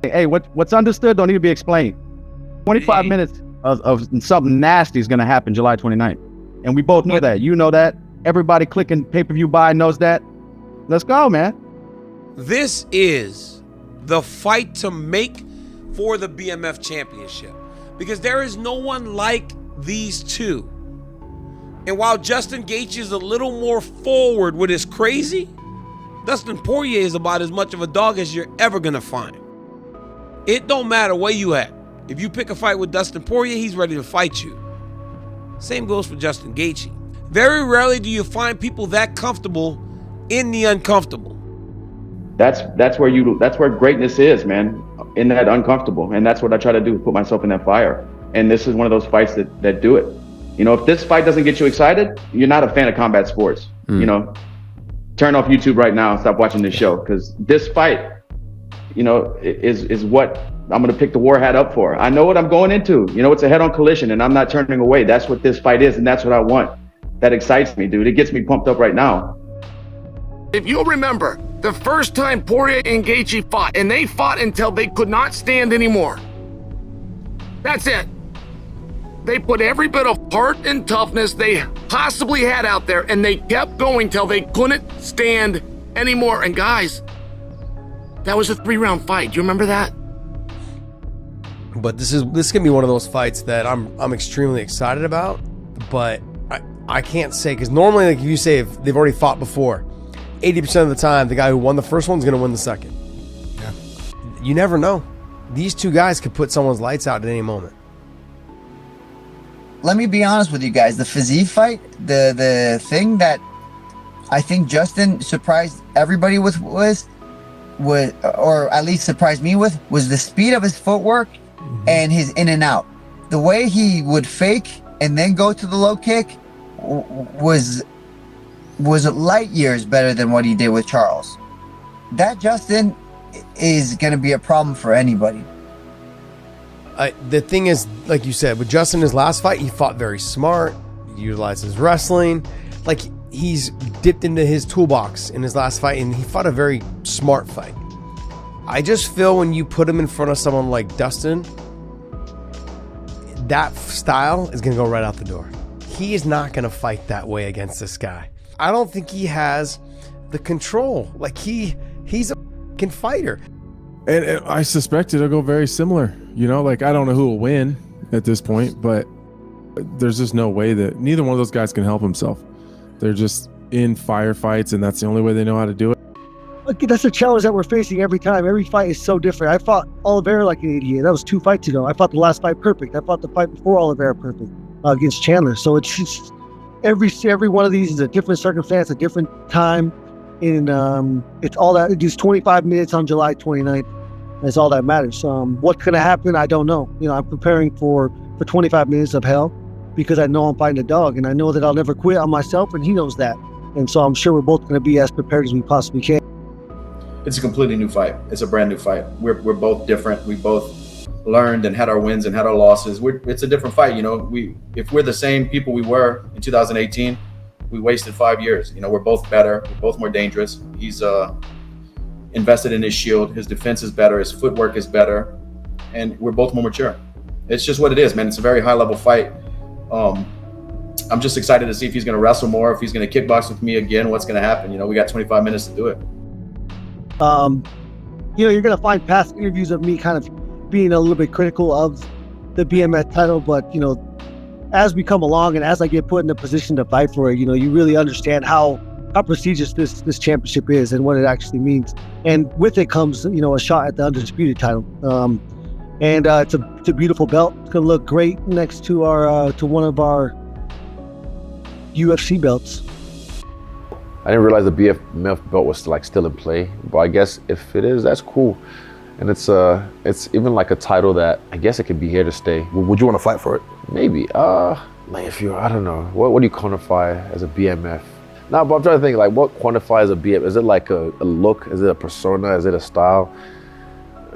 Hey, what's understood don't need to be explained. 25 minutes of something nasty is going to happen July 29th. And we both know that. You know that. Everybody clicking pay-per-view buy knows that. Let's go, man. This is the fight to make for the BMF championship, because there is no one like these two. And while Justin Gaethje is a little more forward with his crazy, Dustin Poirier is about as much of a dog as you're ever gonna find. It don't matter where you at. If you pick a fight with Dustin Poirier, he's ready to fight you. Same goes for Justin Gaethje. Very rarely do you find people that comfortable in the uncomfortable. That's where greatness is, man. In that uncomfortable, and that's what I try to do, put myself in that fire. And this is one of those fights that do it. You know, if this fight doesn't get you excited, you're not a fan of combat sports. You know, turn off YouTube right now and stop watching this show, because this fight, you know, is what I'm going to pick the war hat up for. I know what I'm going into. You know, it's a head-on collision, and I'm not turning away. That's what this fight is, and that's what I want. That excites me, dude. It gets me pumped up right now. If you'll remember, the first time Poirier and Gaethje fought, and they fought until they could not stand anymore. That's it. They put every bit of heart and toughness they possibly had out there, and they kept going till they couldn't stand anymore. And guys, that was a 3-round fight. Do you remember that? But this is gonna be one of those fights that I'm extremely excited about, but I can't say, because normally, like, if you say if they've already fought before, 80% of the time the guy who won the first one's gonna win the second. Yeah. You never know. These two guys could put someone's lights out at any moment. Let me be honest with you guys. The Fiziev fight, the thing that I think Justin surprised everybody with was, or at least surprised me with, was the speed of his footwork and his in and out. The way he would fake and then go to the low kick was light years better than what he did with Charles. That Justin is going to be a problem for anybody. The thing is, like you said, with Justin, his last fight, he fought very smart, he utilized his wrestling. Like, he's dipped into his toolbox in his last fight, and he fought a very smart fight. I just feel when you put him in front of someone like Dustin, that style is going to go right out the door. He is not going to fight that way against this guy. I don't think he has the control. Like, he's a fucking fighter. And I suspect it'll go very similar. You know, like, I don't know who will win at this point, but there's just no way that neither one of those guys can help himself. They're just in firefights, and that's the only way they know how to do it. Look, that's a challenge that we're facing every time. Every fight is so different. I fought Oliveira like an idiot. That was 2 fights ago. I fought the last fight perfect. I fought the fight before Oliveira perfect against Chandler. So it's just every one of these is a different circumstance, a different time. And it's all that. It is 25 minutes on July 29th. That's all that matters. What's going to happen, I don't know. You know, I'm preparing for 25 minutes of hell because I know I'm fighting a dog, and I know that I'll never quit on myself, and he knows that. And so I'm sure we're both going to be as prepared as we possibly can. It's a completely new fight. It's a brand new fight. We're both different. We both learned and had our wins and had our losses. It's a different fight. You know, if we're the same people we were in 2018, we wasted 5 years. You know, we're both better. We're both more dangerous. He's invested in his shield. His defense is better. His footwork is better. And we're both more mature. It's just what it is, man. It's a very high level fight. I'm just excited to see if he's going to wrestle more, if he's going to kickbox with me again, what's going to happen. You know, we got 25 minutes to do it. You know, you're going to find past interviews of me kind of being a little bit critical of the BMF title, but, you know, as we come along and as I get put in a position to fight for it, you know, you really understand how prestigious this championship is and what it actually means. And with it comes, you know, a shot at the undisputed title. And it's a beautiful belt. It's going to look great next to our to one of our UFC belts. I didn't realize the BMF belt was still in play, but I guess if it is, that's cool. And it's even like a title that I guess it could be here to stay. Would you want to fight for it? Maybe. Like if you're, I don't know, what do you quantify as a BMF? No, but I'm trying to think, like, what quantifies a BMF? Is it like a look? Is it a persona? Is it a style?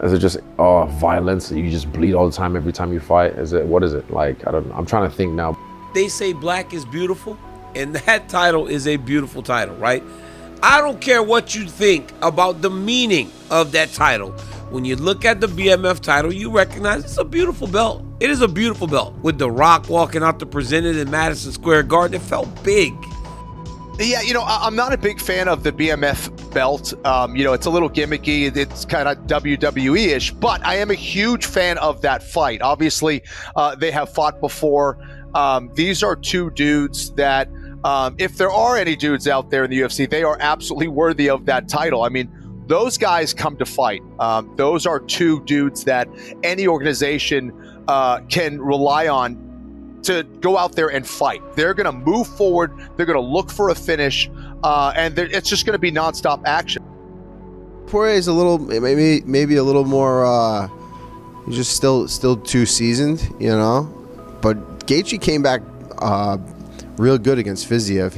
Is it just violence? You just bleed all the time every time you fight? What is it? Like, I don't know. I'm trying to think now. They say black is beautiful, and that title is a beautiful title, right? I don't care what you think about the meaning of that title. when you look at the BMF title, you recognize it's a beautiful belt. It is a beautiful belt. With The Rock walking out to present it in Madison Square Garden, it felt big. Yeah, I'm not a big fan of the BMF belt. It's a little gimmicky. It's kind of WWE-ish, but I am a huge fan of that fight. Obviously, they have fought before. These are two dudes that, if there are any dudes out there in the UFC, they are absolutely worthy of that title. I mean, those guys come to fight. Those are two dudes that any organization can rely on to go out there and fight. They're going to move forward. They're going to look for a finish, and it's just going to be nonstop action. Poirier is a little, maybe a little more. He's just still too seasoned, But Gaethje came back real good against Fiziev.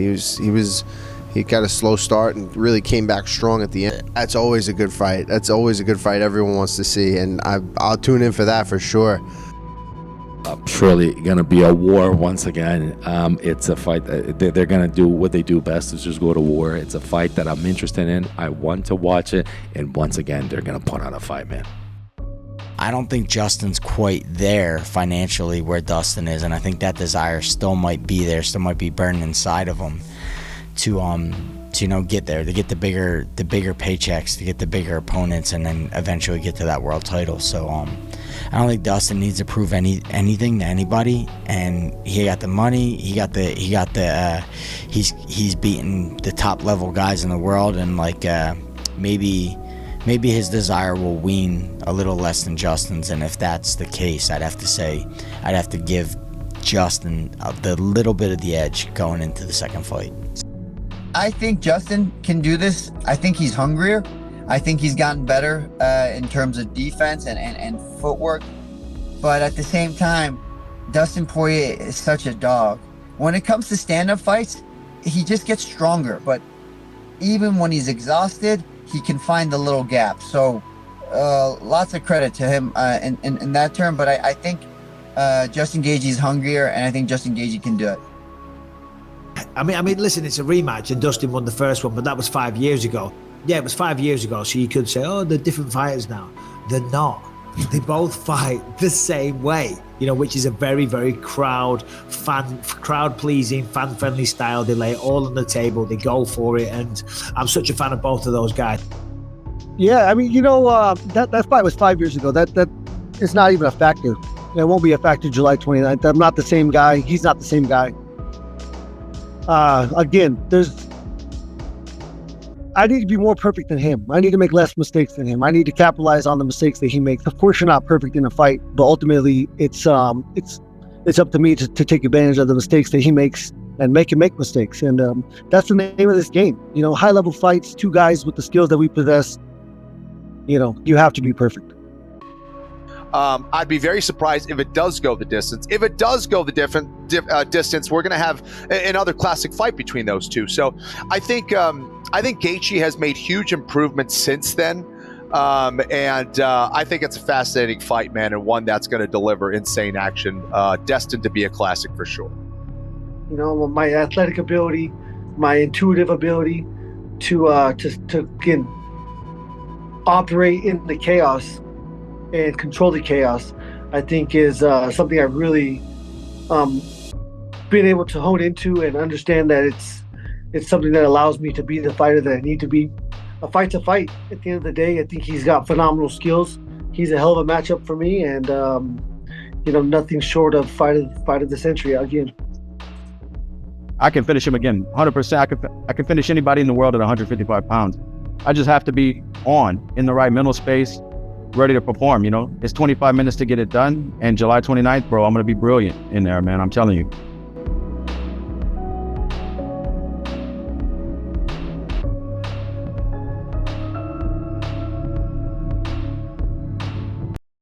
He got a slow start and really came back strong at the end. That's always a good fight. That's always a good fight everyone wants to see, and I'll tune in for that for sure. Surely going to be a war once again. It's a fight that they're going to do what they do best, is just go to war. It's a fight that I'm interested in. I want to watch it, and once again, they're going to put on a fight, man. I don't think Justin's quite there financially where Dustin is, and I think that desire still might be there, still might be burning inside of him to get there, to get the bigger paychecks, to get the bigger opponents, and then eventually get to that world title. So I don't think Dustin needs to prove anything to anybody, and he got the money, he's beaten the top level guys in the world, and maybe his desire will wean a little less than Justin's, and if that's the case, I'd have to give Justin the little bit of the edge going into the second fight. I think Justin can do this. I think he's hungrier. I think he's gotten better in terms of defense and footwork. But at the same time, Dustin Poirier is such a dog. When it comes to stand-up fights, he just gets stronger. But even when he's exhausted, he can find the little gap. So lots of credit to him in that term. But I think Justin Gaethje is hungrier, and I think Justin Gaethje can do it. I mean, listen, it's a rematch, and Dustin won the first one, but that was 5 years ago. Yeah, it was 5 years ago, so you could say, oh, they're different fighters now. They're not. They both fight the same way, which is a very, very crowd-pleasing, fan-friendly style. They lay it all on the table. They go for it, and I'm such a fan of both of those guys. Yeah, I mean, that fight was 5 years ago. That it's not even a factor. It won't be a factor July 29th. I'm not the same guy. He's not the same guy. Again, I need to be more perfect than him. I need to make less mistakes than him. I need to capitalize on the mistakes that he makes. Of course, you're not perfect in a fight, but ultimately, it's up to me to take advantage of the mistakes that he makes and make him make mistakes. And that's the name of this game. High level fights, two guys with the skills that we possess. You have to be perfect. I'd be very surprised if it does go the distance. If it does go the distance, we're going to have another classic fight between those two. So I think Gaethje has made huge improvements since then. And I think it's a fascinating fight, man, and one that's going to deliver insane action, destined to be a classic for sure. My athletic ability, my intuitive ability to again operate in the chaos and control the chaos, I think is something I've really been able to hone into and understand that it's something that allows me to be the fighter that I need to be. A fight's a fight. At the end of the day, I think he's got phenomenal skills. He's a hell of a matchup for me, and nothing short of fight of the century again. I can finish him again, 100%. I can finish anybody in the world at 155 pounds. I just have to be in the right mental space, ready to perform. It's 25 minutes to get it done, and July 29th, bro, I'm gonna be brilliant in there, man. I'm telling you.